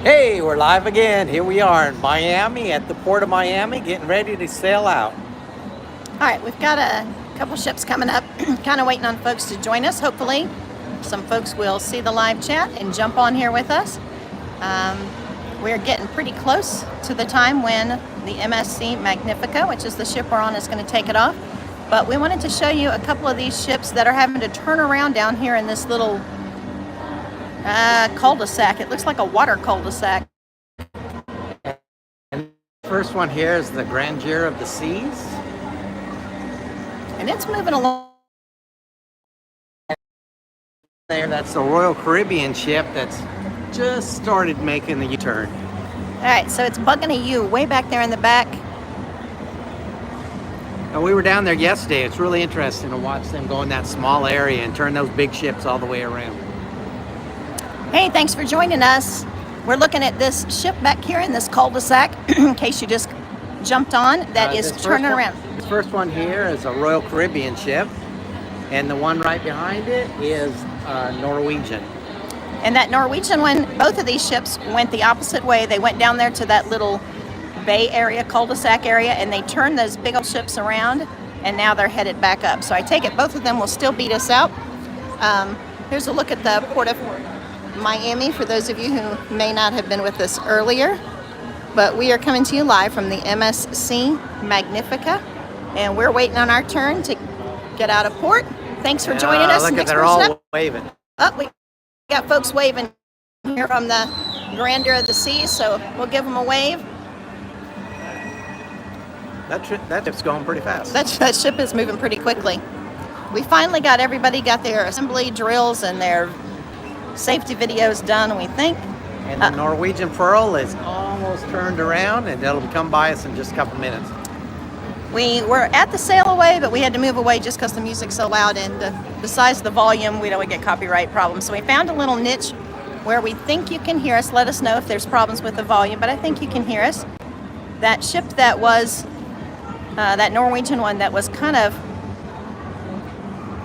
Hey, we're live again. Here we are in Miami at the port of Miami, getting ready to sail out. All right, we've got a couple ships coming up, kind of waiting on folks to join us. Hopefully, some folks will see the live chat and jump on here with us. We're getting pretty close to the time when the MSC Magnifica, which is the ship we're on, is going to take it off. But we wanted to show you a couple of these ships that are having to turn around down here in this little cul-de-sac. It looks like a water cul-de-sac. And the first one here is the Grandeur of the Seas. And it's moving along. There, that's the Royal Caribbean ship that's just started making the U-turn. All right, so it's bugging a U way back there in the back. And we were down there yesterday. It's really interesting to watch them go in that small area and turn those big ships all the way around. Hey, thanks for joining us. We're looking at this ship back here in this cul-de-sac, in case you just jumped on, that is turning around. This first one here is a Royal Caribbean ship, and the one right behind it is Norwegian. And that Norwegian one, both of these ships went the opposite way. They went down there to that little bay area, cul-de-sac area, and they turned those big old ships around, and now they're headed back up. So I take it both of them will still beat us out. Here's a look at the Port of Miami for those of you who may not have been with us earlier. But we are coming to you live from the MSC Magnifica, and we're waiting on our turn to get out of port. Thanks for joining us. Look at they're all waving. Oh, we got folks waving here from the Grandeur of the Seas, so we'll give them a wave. That ship's going pretty fast. That ship is moving pretty quickly. We finally got everybody got their assembly drills and their safety videos done, we think. And the Norwegian Pearl is almost turned around, and it'll come by us in just a couple minutes. We were at the sail away, but we had to move away just because the music's so loud, and besides the volume, we don't get copyright problems. So we found a little niche where we think you can hear us. Let us know if there's problems with the volume, but I think you can hear us. That ship that was, that Norwegian one that was kind of,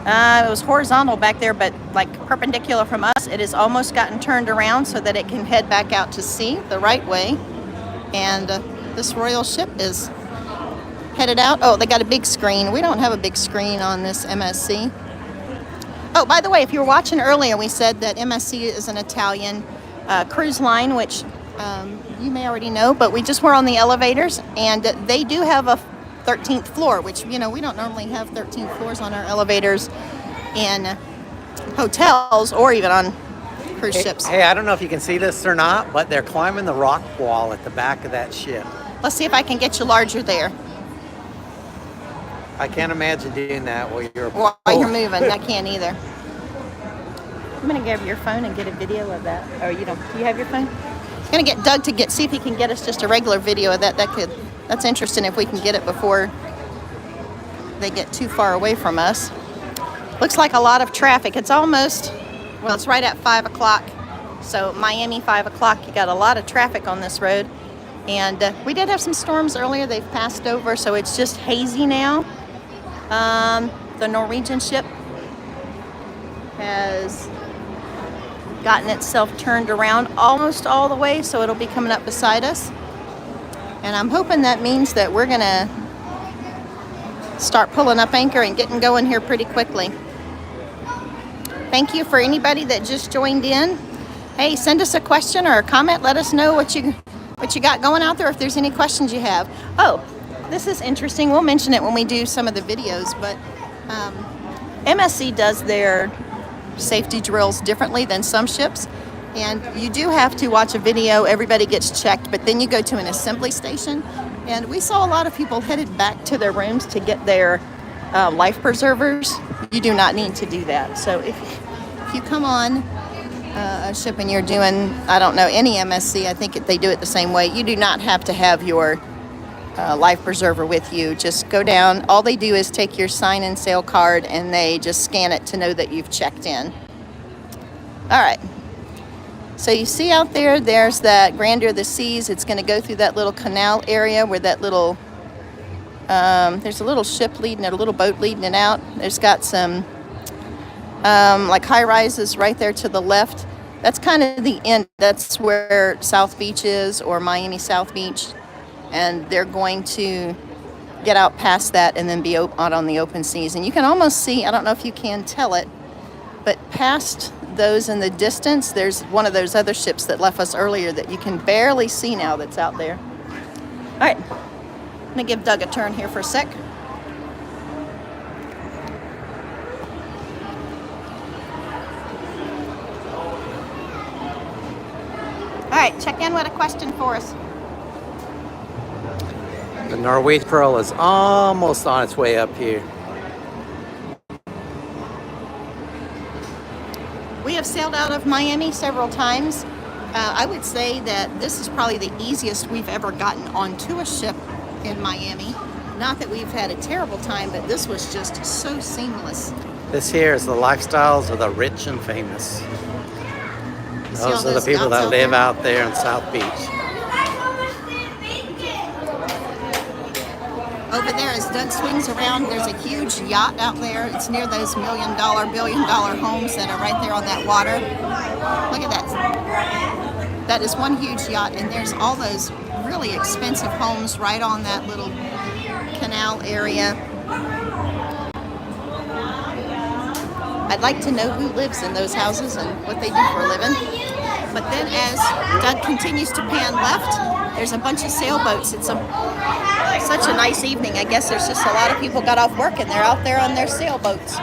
it was horizontal back there, but like perpendicular from us. It has almost gotten turned around so that it can head back out to sea the right way. And this royal ship is headed out. Oh, they got a big screen. We don't have a big screen on this MSC. Oh, by the way, if you were watching earlier, we said that MSC is an Italian cruise line, which you may already know, but we just were on the elevators, and they do have a 13th floor, which, you know, we don't normally have 13 floors on our elevators in hotels or even on cruise ships. Hey, I don't know if you can see this or not, but they're climbing the rock wall at the back of that ship. Let's see if I can get you larger there. I can't imagine doing that while you're moving. I can't either. I'm gonna grab your phone and get a video of that. Oh, you don't? Do you have your phone? I'm gonna get Doug to see if he can get us just a regular video of that. That's interesting if we can get it before they get too far away from us. Looks like a lot of traffic. It's almost, well, it's right at 5 o'clock. So Miami, 5 o'clock, you got a lot of traffic on this road. And we did have some storms earlier. They've passed over, so it's just hazy now. The Norwegian ship has gotten itself turned around almost all the way, so it'll be coming up beside us. And I'm hoping that means that we're gonna start pulling up anchor and getting going here pretty quickly. Thank you for anybody that just joined in. Hey, send us a question or a comment. Let us know what you got going out there, if there's any questions you have. Oh, this is interesting. We'll mention it when we do some of the videos, but MSC does their safety drills differently than some ships. And you do have to watch a video, everybody gets checked, but then you go to an assembly station. And we saw a lot of people headed back to their rooms to get their life preservers. You do not need to do that. So if you come on a ship and you're doing, I don't know, any MSC, I think they do it the same way. You do not have to have your life preserver with you. Just go down. All they do is take your sign-in sail card and they just scan it to know that you've checked in. All right. So you see out there, there's that Grandeur of the Seas. It's going to go through that little canal area where that little, there's a little ship leading it, a little boat leading it out. There's got some like high rises right there to the left. That's kind of the end. That's where South Beach is, or Miami South Beach. And they're going to get out past that and then be out on the open seas. And you can almost see, I don't know if you can tell it, but past those in the distance, there's one of those other ships that left us earlier that you can barely see now that's out there. All right, I'm gonna give Doug a turn here for a sec. All right, check in with a question for us. The Norway Pearl is almost on its way up here. We have sailed out of Miami several times. I would say that this is probably the easiest we've ever gotten onto a ship in Miami. Not that we've had a terrible time, but this was just so seamless. This here is the lifestyles of the rich and famous. Those are the people that live out there in South Beach. Over there, as Doug swings around, there's a huge yacht out there. It's near those $1 million, billion-dollar homes that are right there on that water. Look at that. That is one huge yacht, and there's all those really expensive homes right on that little canal area. I'd like to know who lives in those houses and what they do for a living. But then as Doug continues to pan left, there's a bunch of sailboats. It's such a nice evening. I guess there's just a lot of people got off work and they're out there on their sailboats.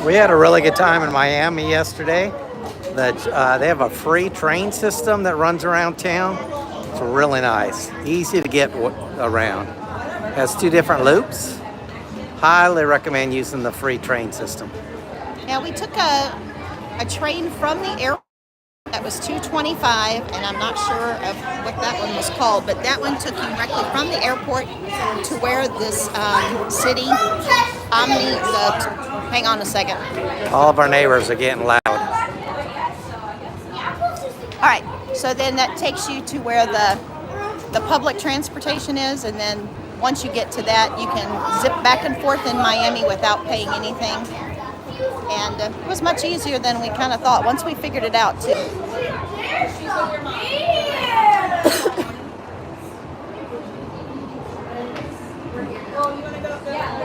We had a really good time in Miami yesterday. They have a free train system that runs around town. It's really nice, easy to get around. Has 2 different loops. Highly recommend using the free train system. Now we took a train from the airport that was $2.25, and I'm not sure of what that one was called, but that one took you directly from the airport to where this city hang on a second. All of our neighbors are getting loud. All right, so then that takes you to where the public transportation is, and then once you get to that, you can zip back and forth in Miami without paying anything. And it was much easier than we kind of thought once we figured it out, too.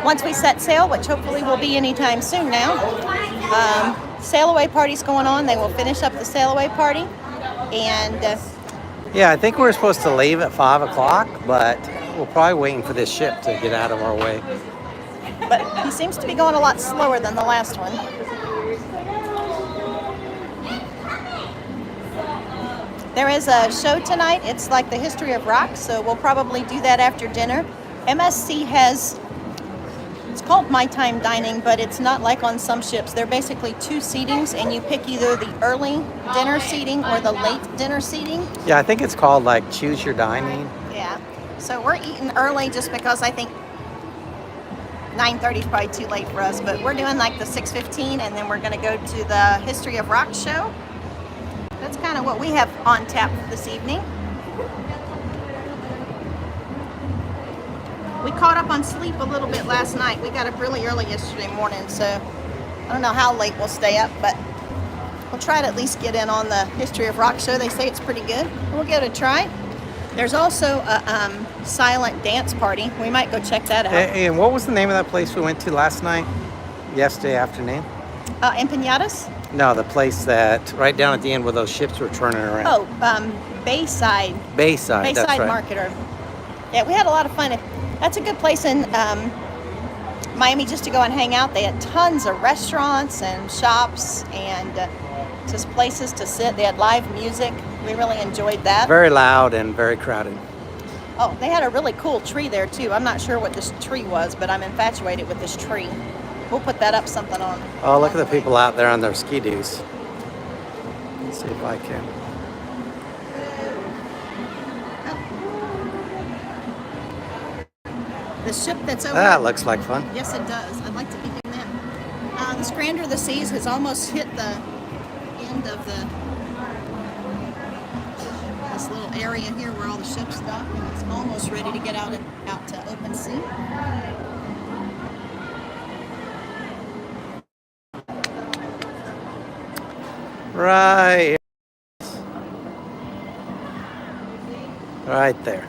Once we set sail, which hopefully will be anytime soon now, sail away party's going on. They will finish up the sail away party. And yeah, I think we're supposed to leave at 5 o'clock, but we're probably waiting for this ship to get out of our way. But he seems to be going a lot slower than the last one. There is a show tonight. It's like the history of rock, so we'll probably do that after dinner. MSC has, it's called My Time Dining, but it's not like on some ships. They're basically 2 seatings, and you pick either the early dinner seating or the late dinner seating. Yeah, I think it's called like Choose Your Dining. Yeah, so we're eating early just because I think 9:30 is probably too late for us, but we're doing like the 6:15, and then we're going to go to the History of Rock show. That's kind of what we have on tap this evening. We caught up on sleep a little bit last night. We got up really early yesterday morning, so I don't know how late we'll stay up, but we'll try to at least get in on the History of Rock show. They say it's pretty good. We'll give it a try. There's also a silent dance party. We might go check that out. And what was the name of that place we went to last night? Yesterday afternoon? Empanadas? No, the place that right down at the end where those ships were turning around. Oh, Bayside. Bayside, that's right. Marketer. Yeah, we had a lot of fun. That's a good place in Miami just to go and hang out. They had tons of restaurants and shops and just places to sit. They had live music. We really enjoyed that. Very loud and very crowded. Oh, they had a really cool tree there too. I'm not sure what this tree was, but I'm infatuated with this tree. We'll put that up something on. Oh, look at the people out there on their ski-doos. Let's see if I can. The ship that's over. That looks like fun. Yes, it does. I'd like to be doing that. The Scrander of the Seas has almost hit the end of the this little area here where all the ships dock, and it's almost ready to get out to open sea. Right. Right there.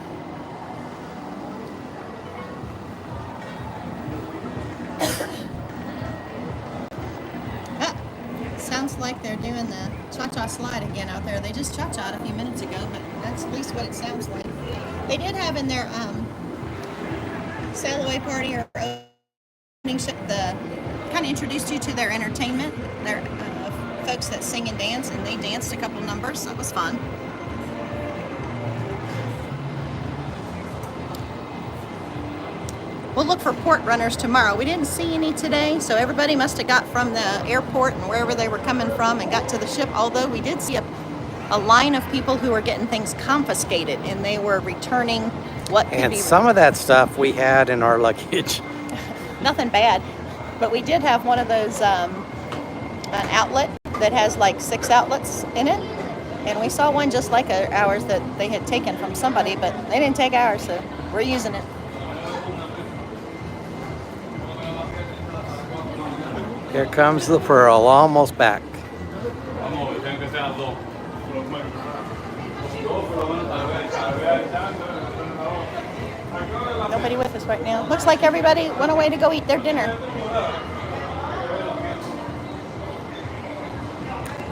Sounds like they're doing the cha-cha slide again out there. They just cha-cha'd a few minutes ago, but that's at least what it sounds like. They did have in their sail away party or opening ship, kind of introduced you to their entertainment. Their folks that sing and dance, and they danced a couple numbers, so it was fun. We'll look for port runners tomorrow. We didn't see any today, so everybody must have got from the airport and wherever they were coming from and got to the ship, although we did see a line of people who were getting things confiscated, and they were returning what could And be... some of that stuff we had in our luggage. Nothing bad, but we did have one of those, an outlet that has like 6 outlets in it, and we saw one just like ours that they had taken from somebody, but they didn't take ours, so we're using it. Here comes the Pearl, almost back. Nobody with us right now. Looks like everybody went away to go eat their dinner.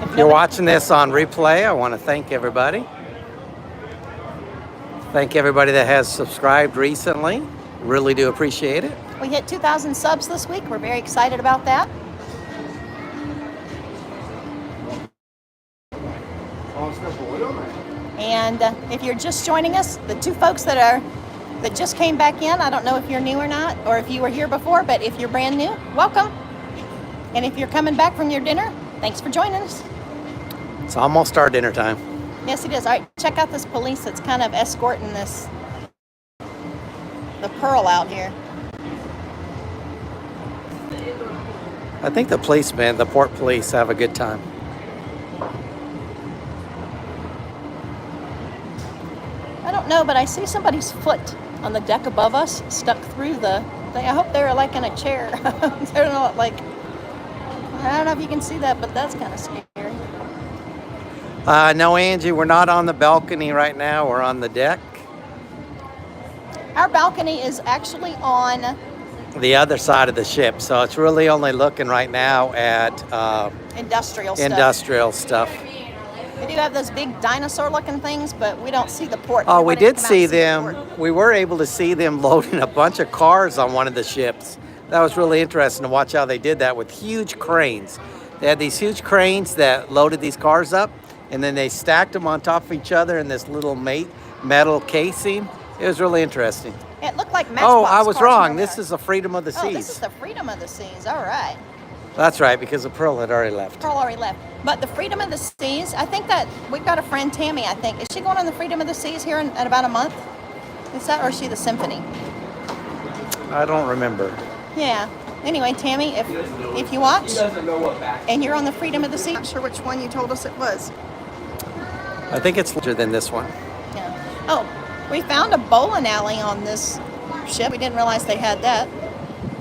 If you're watching this on replay, I want to thank everybody. Thank everybody that has subscribed recently. Really do appreciate it. We hit 2,000 subs this week. We're very excited about that. And if you're just joining us, the 2 folks that just came back in, I don't know if you're new or not, or if you were here before, but if you're brand new, welcome. And if you're coming back from your dinner, thanks for joining us. It's almost our dinner time. Yes, it is. All right, check out this police that's kind of escorting the Pearl out here. I think the policemen, the port police, have a good time. I don't know, but I see somebody's foot on the deck above us stuck through the thing. I hope they're like in a chair. They're not like, I don't know if you can see that, but that's kind of scary. No, Angie, we're not on the balcony right now. We're on the deck. Our balcony is actually on The other side of the ship, so it's really only looking right now at industrial stuff. industrial stuff. We do have those big dinosaur-looking things, but we don't see the port. Oh, we Everybody did come out see and the them. port. We were able to see them loading a bunch of cars on one of the ships. That was really interesting to watch how they did that with huge cranes. They had these huge cranes that loaded these cars up, and then they stacked them on top of each other in this little metal casing. It was really interesting. It looked like Matchbox Oh, I was cars wrong. from This there. is the Freedom of the Seas. Oh, this is the Freedom of the Seas. All right. That's right, because the Pearl had already left. Pearl already left. But the Freedom of the Seas, I think that we've got a friend, Tammy, I think. Is she going on the Freedom of the Seas here in about a month? Is that, or is she the Symphony? I don't remember. Yeah. Anyway, Tammy, if you watch and you're on the Freedom of the Seas, I'm not sure which one you told us it was. I think it's larger than this one. Yeah. Oh, we found a bowling alley on this ship. We didn't realize they had that.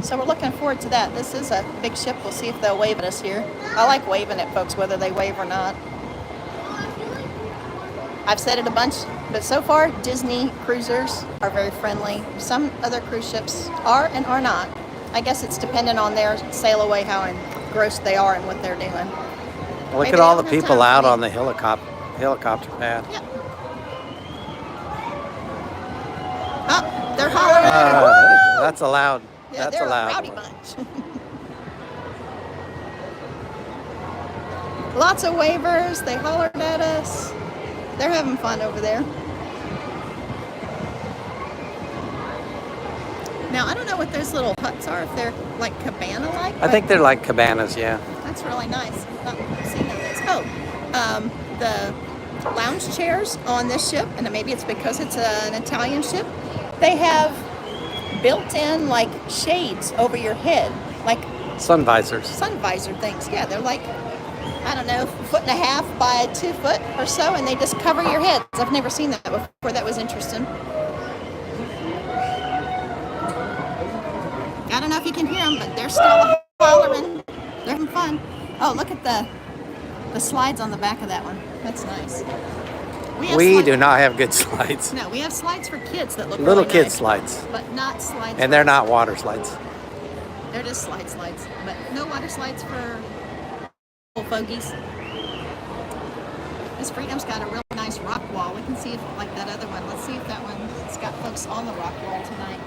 So we're looking forward to that. This is a big ship. We'll see if they'll wave at us here. I like waving at folks, whether they wave or not. I've said it a bunch, but so far, Disney cruisers are very friendly. Some other cruise ships are and are not. I guess it's dependent on their sail away, how engrossed they are and what they're doing. Look Maybe at all they the don't have people time for out me. on the helicopter pad. Yeah. Oh, they're hollering at us. That's allowed. Yeah, That's they're allowed. a rowdy bunch. Lots of wavers. They hollered at us. They're having fun over there. Now, I don't know what those little huts are, if they're like cabana-like. I think they're like cabanas, yeah. That's really nice. I've not seen those. Oh, the lounge chairs on this ship, and maybe it's because it's an Italian ship, they have built-in like shades over your head, like Sun visors. sun visor things. Yeah, they're like, I don't know, 1.5 by 2 foot or so, and they just cover your heads. I've never seen that before. That was interesting. I don't know if you can hear them, but they're still hollering. They're having fun. Oh, look at the slides on the back of that one. That's nice. We do not have good slides. No, we have slides for kids that look Little really kid nice, slides. but not slides. And they're not water slides. They're just slides, but no water slides for old fogies. Miss Freedom's got a real nice rock wall. We can see if, like that other one. Let's see if that one's got folks on the rock wall tonight.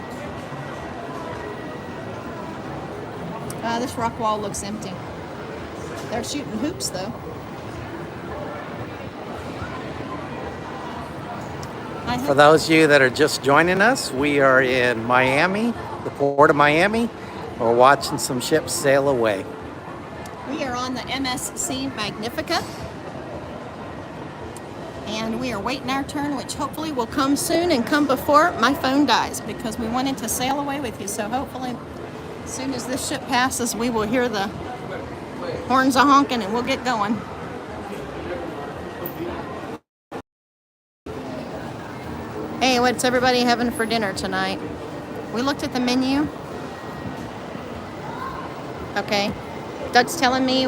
This rock wall looks empty. They're shooting hoops though. For those of you that are just joining us, we are in Miami, the port of Miami. We're watching some ships sail away. We are on the MSC Magnifica. And we are waiting our turn, which hopefully will come soon and come before my phone dies, because we wanted to sail away with you. So hopefully, as soon as this ship passes, we will hear the horns a honking and we'll get going. Hey, what's everybody having for dinner tonight? We looked at the menu. Okay. Doug's telling me...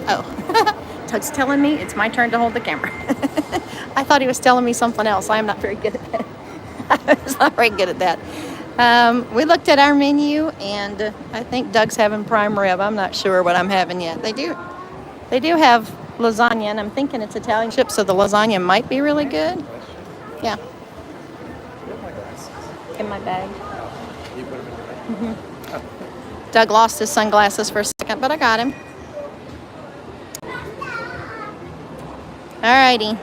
Oh. Doug's telling me it's my turn to hold the camera. I thought he was telling me something else. I am not very good at that. I was not very good at that. We looked at our menu, and I think Doug's having prime rib. I'm not sure what I'm having yet. They do have lasagna, and I'm thinking it's Italian ship, so the lasagna might be really good. Yeah. In my bag. Mm-hmm. Doug lost his sunglasses for a second, but I got him. Alrighty.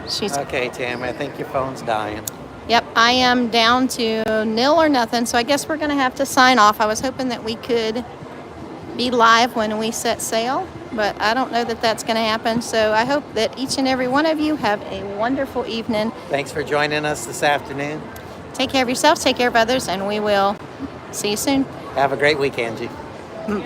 She's okay, Tam, I think your phone's dying. Yep, I am down to nil or nothing, so I guess we're going to have to sign off. I was hoping that we could be live when we set sail, but I don't know that that's going to happen. So I hope that each and every one of you have a wonderful evening. Thanks for joining us this afternoon. Take care of yourselves, take care of others, and we will see you soon. Have a great week, Angie. Bye.